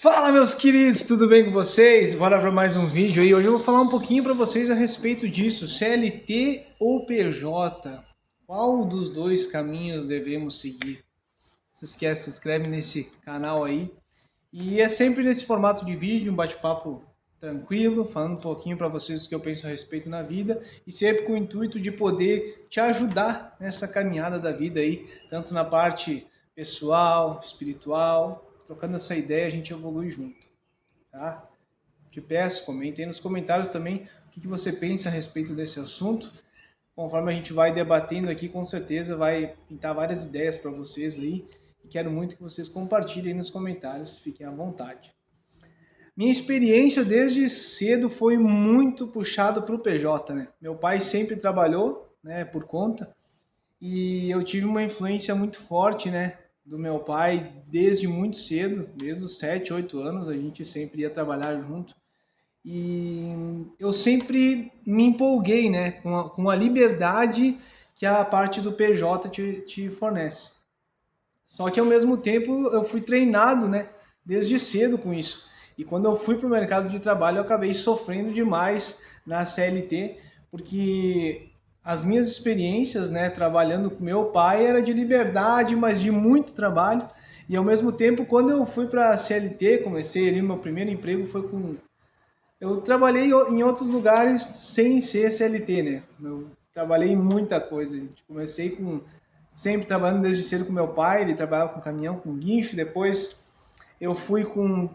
Fala, meus queridos, tudo bem com vocês? Bora para mais um vídeo aí. Hoje eu vou falar um pouquinho para vocês a respeito disso, CLT ou PJ. Qual dos dois caminhos devemos seguir? Se esquece, se inscreve nesse canal aí. E é sempre nesse formato de vídeo, um bate-papo tranquilo, falando um pouquinho para vocês do que eu penso a respeito na vida e sempre com o intuito de poder te ajudar nessa caminhada da vida aí, tanto na parte pessoal, espiritual. Trocando essa ideia, a gente evolui junto, tá? Te peço, comentem nos comentários também o que você pensa a respeito desse assunto. Conforme a gente vai debatendo aqui, com certeza vai pintar várias ideias para vocês aí. E quero muito que vocês compartilhem nos comentários, fiquem à vontade. Minha experiência desde cedo foi muito puxada para o PJ, né? Meu pai sempre trabalhou, né, por conta, e eu tive uma influência muito forte, né, do meu pai desde muito cedo, desde os 7, 8 anos, a gente sempre ia trabalhar junto. E eu sempre me empolguei, né, com a liberdade que a parte do PJ te fornece. Só que ao mesmo tempo eu fui treinado, né, desde cedo com isso. E quando eu fui para o mercado de trabalho, eu acabei sofrendo demais na CLT, porque as minhas experiências, né, trabalhando com meu pai era de liberdade, mas de muito trabalho. E ao mesmo tempo, quando eu fui para a CLT, comecei ali, meu primeiro emprego foi com... Eu trabalhei em outros lugares sem ser CLT, né? Eu trabalhei em muita coisa. Comecei com sempre trabalhando desde cedo com meu pai, ele trabalhava com caminhão, com guincho. Depois eu fui com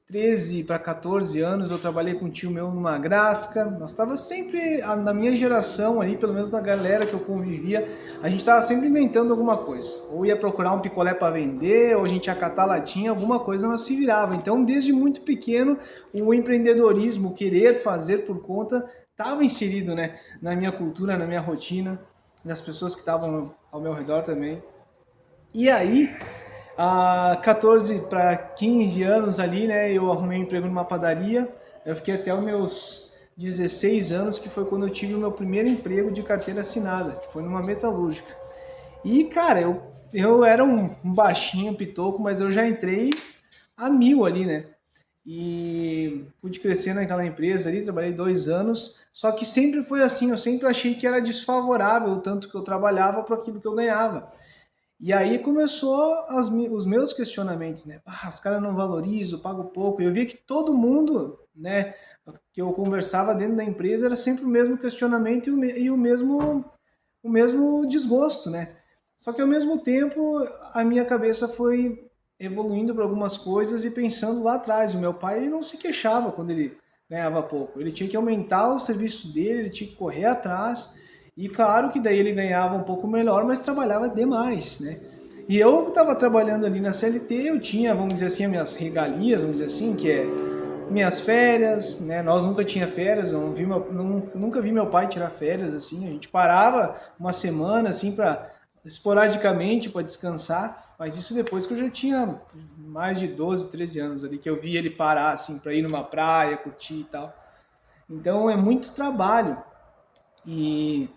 13 para 14 anos, eu trabalhei com um tio meu numa gráfica. Nós estava sempre, na minha geração ali, pelo menos na galera que eu convivia, a gente estava sempre inventando alguma coisa. Ou ia procurar um picolé para vender, ou a gente ia catar latinha, alguma coisa nós se virava. Então, desde muito pequeno, o empreendedorismo, o querer fazer por conta, estava inserido, né, na minha cultura, na minha rotina, nas pessoas que estavam ao meu redor também. E aí, há 14 para 15 anos ali, né, eu arrumei um emprego numa padaria. Eu fiquei até os meus 16 anos, que foi quando eu tive o meu primeiro emprego de carteira assinada, que foi numa metalúrgica. E, cara, eu era um baixinho, pitoco, mas eu já entrei a mil ali, né? E pude crescer naquela empresa ali, trabalhei 2 anos, só que sempre foi assim, eu sempre achei que era desfavorável o tanto que eu trabalhava para aquilo que eu ganhava. E aí começou os meus questionamentos, né? Ah, os caras não valorizam, pago pouco. Eu via que todo mundo, né, que eu conversava dentro da empresa era sempre o mesmo questionamento e o mesmo desgosto, né? Só que ao mesmo tempo a minha cabeça foi evoluindo para algumas coisas e pensando lá atrás. O meu pai ele não se queixava quando ele ganhava pouco. Ele tinha que aumentar o serviço dele, ele tinha que correr atrás. E claro que daí ele ganhava um pouco melhor, mas trabalhava demais, né? E eu estava trabalhando ali na CLT, eu tinha, vamos dizer assim, as minhas regalias, vamos dizer assim, que é minhas férias, né? Nós nunca tinha férias, nunca vi meu pai tirar férias, assim. A gente parava uma semana, assim, para esporadicamente para descansar, mas isso depois que eu já tinha mais de 12, 13 anos ali, que eu vi ele parar, assim, para ir numa praia, curtir e tal. Então é muito trabalho. E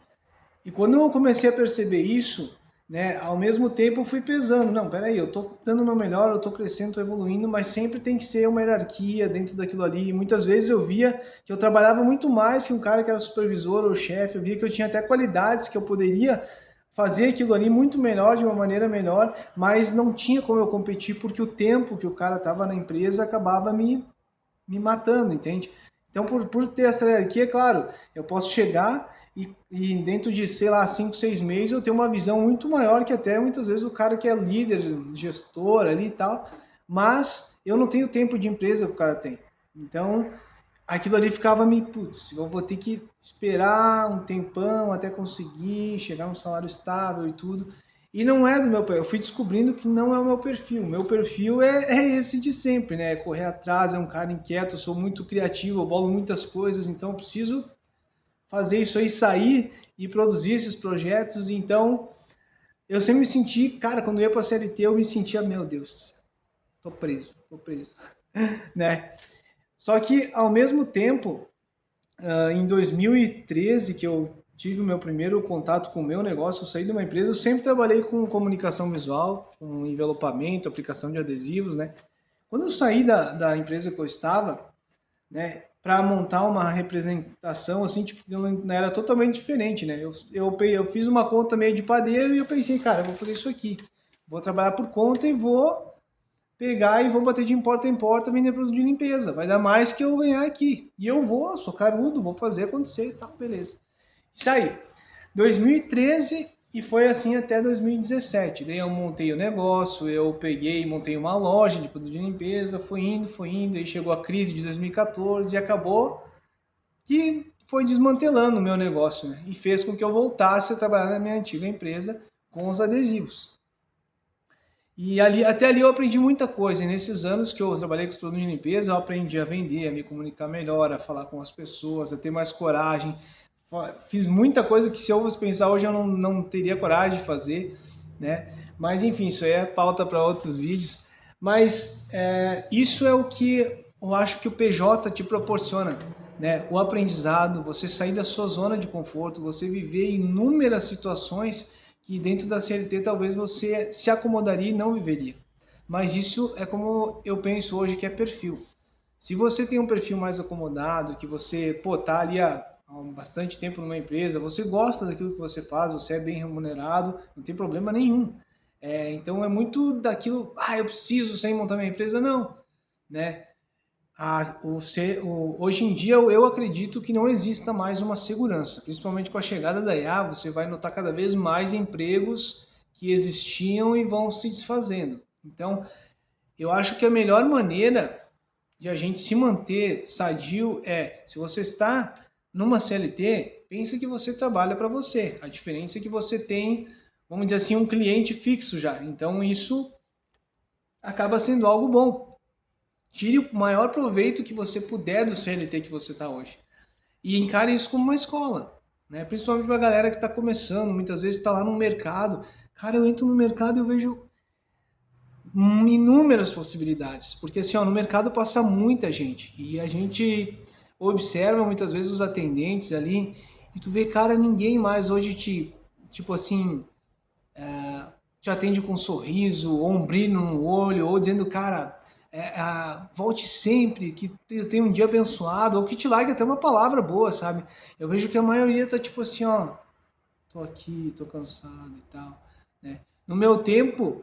e quando eu comecei a perceber isso, né, ao mesmo tempo eu fui pesando, não, peraí, eu tô dando o meu melhor, eu tô crescendo, tô evoluindo, mas sempre tem que ser uma hierarquia dentro daquilo ali. E muitas vezes eu via que eu trabalhava muito mais que um cara que era supervisor ou chefe, eu via que eu tinha até qualidades que eu poderia fazer aquilo ali muito melhor, de uma maneira melhor, mas não tinha como eu competir porque o tempo que o cara estava na empresa acabava me matando, entende? Então, por ter essa hierarquia, claro, eu posso chegar e dentro de, sei lá, 5, 6 meses eu tenho uma visão muito maior que até muitas vezes o cara que é líder, gestor ali e tal, mas eu não tenho o tempo de empresa que o cara tem. Então, aquilo ali ficava me, putz, eu vou ter que esperar um tempão até conseguir chegar num salário estável e tudo. E não é do meu perfil. Eu fui descobrindo que não é o meu perfil. O meu perfil é esse de sempre, né? É correr atrás, é um cara inquieto, eu sou muito criativo, eu bolo muitas coisas, então eu preciso fazer isso aí sair e produzir esses projetos. Então, eu sempre me senti, cara, quando eu ia para a CLT, eu me sentia, meu Deus, tô preso, né? Só que, ao mesmo tempo, em 2013, que eu tive o meu primeiro contato com o meu negócio, eu saí de uma empresa, eu sempre trabalhei com comunicação visual, com envelopamento, aplicação de adesivos, né? Quando eu saí da empresa que eu estava, né, para montar uma representação, assim, tipo, não era totalmente diferente, né? Eu fiz uma conta meio de padeiro e eu pensei, cara, eu vou fazer isso aqui. Vou trabalhar por conta e vou pegar e vou bater de porta em porta vender produto de limpeza. Vai dar mais que eu ganhar aqui. E eu vou, sou carudo, vou fazer acontecer e tal, beleza. Isso aí. 2013 e foi assim até 2017. Daí eu montei o negócio, eu peguei e montei uma loja de produto de limpeza, foi indo, aí chegou a crise de 2014 e acabou que foi desmantelando o meu negócio, né? E fez com que eu voltasse a trabalhar na minha antiga empresa com os adesivos. E até ali eu aprendi muita coisa. E nesses anos que eu trabalhei com os produtos de limpeza, eu aprendi a vender, a me comunicar melhor, a falar com as pessoas, a ter mais coragem. Fiz muita coisa que se eu fosse pensar hoje eu não teria coragem de fazer, né? Mas enfim, isso aí é pauta para outros vídeos. Mas isso é o que eu acho que o PJ te proporciona, né? O aprendizado, você sair da sua zona de conforto, você viver inúmeras situações que dentro da CLT talvez você se acomodaria e não viveria. Mas isso é como eu penso hoje que é perfil. Se você tem um perfil mais acomodado, que você, tá ali há bastante tempo numa empresa, você gosta daquilo que você faz, você é bem remunerado, não tem problema nenhum. Então é muito daquilo, eu preciso sem montar minha empresa, não, né? Hoje em dia eu acredito que não exista mais uma segurança, principalmente com a chegada da IA, você vai notar cada vez mais empregos que existiam e vão se desfazendo. Então, eu acho que a melhor maneira de a gente se manter sadio se você está numa CLT, pensa que você trabalha para você. A diferença é que você tem, vamos dizer assim, um cliente fixo já. Então, isso acaba sendo algo bom. Tire o maior proveito que você puder do CLT que você está hoje. E encare isso como uma escola, né? Principalmente para a galera que está começando, muitas vezes está lá no mercado. Cara, eu entro no mercado e eu vejo inúmeras possibilidades, porque assim, no mercado passa muita gente e a gente observa muitas vezes os atendentes ali e tu vê, cara, ninguém mais hoje tipo assim, te atende com um sorriso, ou um brilho no olho, ou dizendo, cara, volte sempre, que tenha um dia abençoado, ou que te largue até uma palavra boa, sabe? Eu vejo que a maioria tá tipo assim, tô aqui, tô cansado e tal, né? No meu tempo,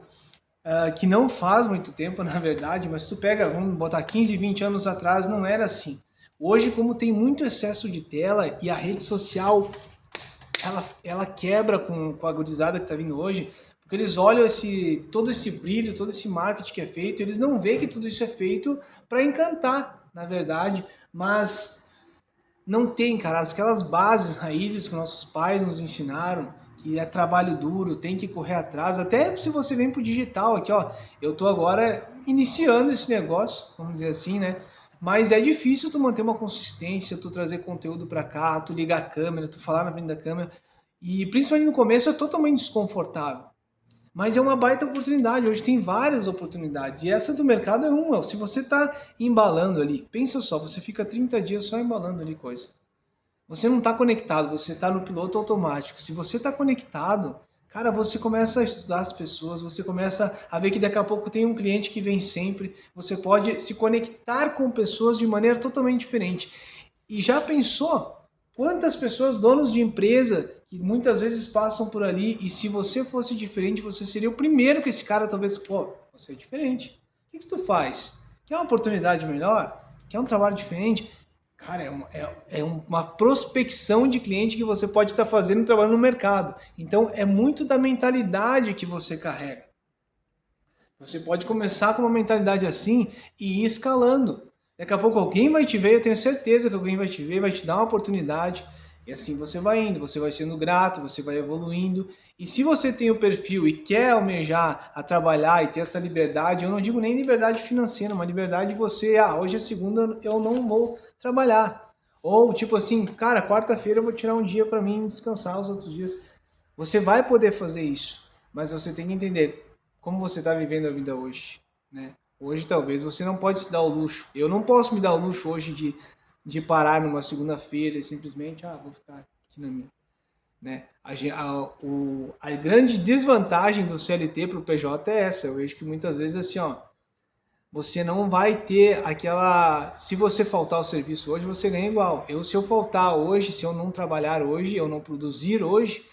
que não faz muito tempo, na verdade, mas tu pega, vamos botar 15, 20 anos atrás, não era assim. Hoje, como tem muito excesso de tela e a rede social, ela quebra com a gurizada que tá vindo hoje, porque eles olham todo esse brilho, todo esse marketing que é feito, eles não veem que tudo isso é feito para encantar, na verdade, mas não tem, cara, aquelas bases, raízes que nossos pais nos ensinaram, que é trabalho duro, tem que correr atrás, até se você vem pro digital aqui, eu tô agora iniciando esse negócio, vamos dizer assim, né? Mas é difícil tu manter uma consistência, tu trazer conteúdo para cá, tu ligar a câmera, tu falar na frente da câmera, e principalmente no começo é totalmente desconfortável. Mas é uma baita oportunidade, hoje tem várias oportunidades, e essa do mercado é uma. Se você está embalando ali, pensa só, você fica 30 dias só embalando ali coisa. Você não está conectado, você está no piloto automático. Se você está conectado, cara, você começa a estudar as pessoas, você começa a ver que daqui a pouco tem um cliente que vem sempre, você pode se conectar com pessoas de maneira totalmente diferente. E já pensou quantas pessoas, donos de empresa, que muitas vezes passam por ali, e se você fosse diferente, você seria o primeiro que esse cara talvez, você é diferente. O que tu faz? Quer uma oportunidade melhor? Quer um trabalho diferente? Cara, uma prospecção de cliente que você pode estar fazendo trabalhando no mercado. Então, é muito da mentalidade que você carrega. Você pode começar com uma mentalidade assim e ir escalando. Daqui a pouco alguém vai te ver, eu tenho certeza que alguém vai te ver, vai te dar uma oportunidade. E assim você vai indo, você vai sendo grato, você vai evoluindo. E se você tem o perfil e quer almejar a trabalhar e ter essa liberdade, eu não digo nem liberdade financeira, mas liberdade de você, hoje é segunda, eu não vou trabalhar. Ou tipo assim, cara, quarta-feira eu vou tirar um dia para mim descansar os outros dias. Você vai poder fazer isso, mas você tem que entender como você está vivendo a vida hoje, né? Hoje talvez você não pode se dar o luxo. Eu não posso me dar o luxo hoje de parar numa segunda-feira e simplesmente, vou ficar aqui na minha, né? A grande desvantagem do CLT para o PJ é essa. Eu vejo que muitas vezes assim, você não vai ter aquela... Se você faltar o serviço hoje, você ganha igual. Se eu faltar hoje, se eu não trabalhar hoje, eu não produzir hoje,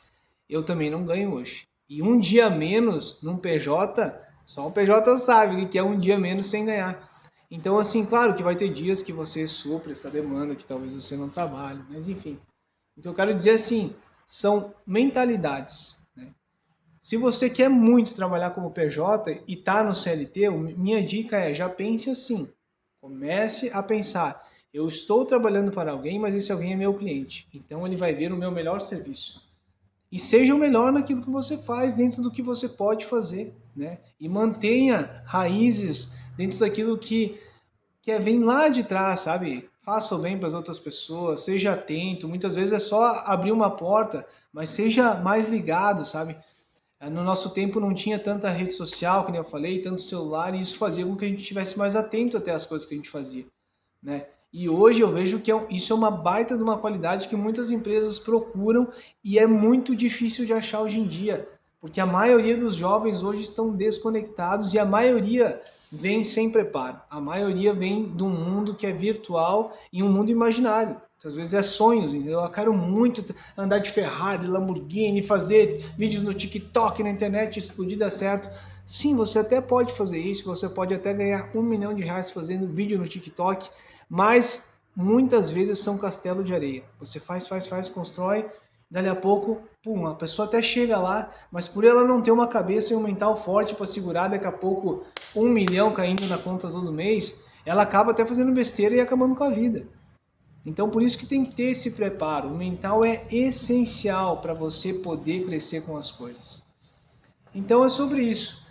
eu também não ganho hoje. E um dia menos num PJ, só o PJ sabe o que é um dia menos sem ganhar. Então, assim, claro que vai ter dias que você supre essa demanda, que talvez você não trabalhe, mas enfim. O que eu quero dizer, assim, são mentalidades, né? Se você quer muito trabalhar como PJ e está no CLT, minha dica é, já pense assim. Comece a pensar, eu estou trabalhando para alguém, mas esse alguém é meu cliente. Então ele vai ver o meu melhor serviço. E seja o melhor naquilo que você faz, dentro do que você pode fazer, né? E mantenha raízes dentro daquilo que vem lá de trás, sabe? Faça o bem para as outras pessoas, seja atento. Muitas vezes é só abrir uma porta, mas seja mais ligado, sabe? No nosso tempo não tinha tanta rede social, como eu falei, tanto celular, e isso fazia com que a gente estivesse mais atento até as coisas que a gente fazia, né? E hoje eu vejo que isso é uma baita de uma qualidade que muitas empresas procuram e é muito difícil de achar hoje em dia, porque a maioria dos jovens hoje estão desconectados e a maioria vem sem preparo. A maioria vem de um mundo que é virtual e um mundo imaginário. Às vezes é sonhos, entendeu? Eu quero muito andar de Ferrari, Lamborghini, fazer vídeos no TikTok, na internet, explodir, dar certo. Sim, você até pode fazer isso, você pode até ganhar R$ 1 milhão fazendo vídeo no TikTok, mas muitas vezes são castelo de areia. Você faz, constrói, dali a pouco, pum, a pessoa até chega lá, mas por ela não ter uma cabeça e um mental forte para segurar, daqui a pouco 1 milhão caindo na conta todo mês, ela acaba até fazendo besteira e acabando com a vida. Então por isso que tem que ter esse preparo. O mental é essencial para você poder crescer com as coisas. Então é sobre isso.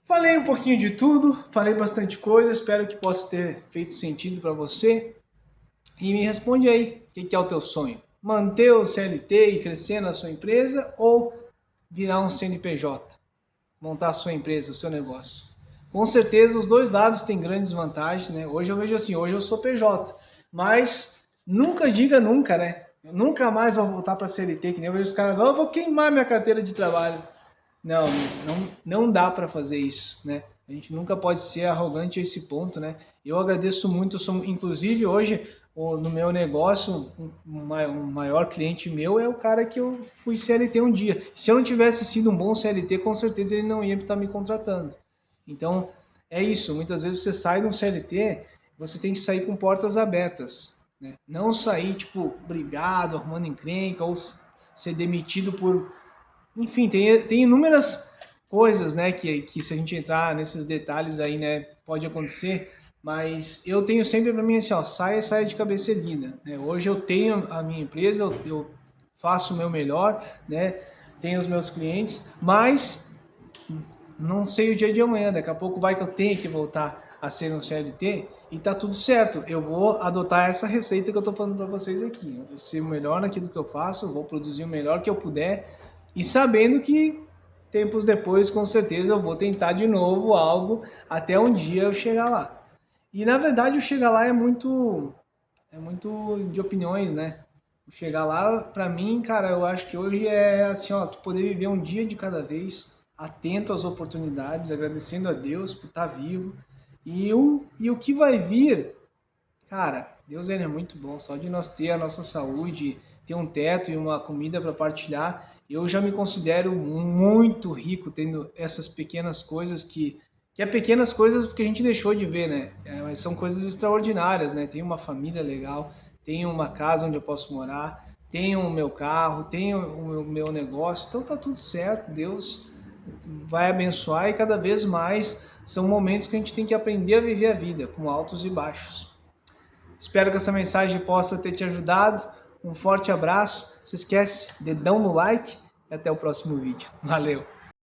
Falei um pouquinho de tudo, falei bastante coisa, espero que possa ter feito sentido para você. E me responde aí, o que é o teu sonho? Manter o CLT e crescer na sua empresa ou virar um CNPJ? Montar a sua empresa, o seu negócio? Com certeza os dois lados têm grandes vantagens, né? Hoje eu vejo assim, hoje eu sou PJ, mas nunca diga nunca, né? Eu nunca mais vou voltar para CLT, que nem eu vejo os caras, eu vou queimar minha carteira de trabalho. Não dá para fazer isso, né? A gente nunca pode ser arrogante a esse ponto, né? Eu agradeço muito, inclusive hoje no meu negócio, um maior cliente meu é o cara que eu fui CLT um dia. Se eu não tivesse sido um bom CLT, com certeza ele não ia estar me contratando. Então, é isso. Muitas vezes você sai de um CLT, você tem que sair com portas abertas, né? Não sair, tipo, brigado, arrumando encrenca, ou ser demitido por... Enfim, tem inúmeras coisas, né, que se a gente entrar nesses detalhes aí, né, pode acontecer, mas eu tenho sempre para mim assim, ó, saia de cabeça erguida, né? Hoje eu tenho a minha empresa, eu faço o meu melhor, né, tenho os meus clientes, mas não sei o dia de amanhã, daqui a pouco vai que eu tenho que voltar a ser um CLT e tá tudo certo, eu vou adotar essa receita que eu tô falando para vocês aqui, eu vou ser o melhor naquilo que eu faço, eu vou produzir o melhor que eu puder e sabendo que tempos depois, com certeza, eu vou tentar de novo algo até um dia eu chegar lá. E na verdade o chegar lá é muito de opiniões, né? O chegar lá, pra mim, cara, eu acho que hoje é assim, ó, tu poder viver um dia de cada vez, atento às oportunidades, agradecendo a Deus por estar vivo. E o que vai vir, cara, Deus ele é muito bom. Só de nós ter a nossa saúde, ter um teto e uma comida para partilhar, eu já me considero muito rico tendo essas pequenas coisas que é pequenas coisas porque a gente deixou de ver, né? Mas são coisas extraordinárias, né? Tenho uma família legal, tenho uma casa onde eu posso morar, tenho o meu carro, tenho o meu negócio, então tá tudo certo. Deus vai abençoar e cada vez mais são momentos que a gente tem que aprender a viver a vida com altos e baixos. Espero que essa mensagem possa ter te ajudado. Um forte abraço. Não se esquece, dedão no like e até o próximo vídeo. Valeu!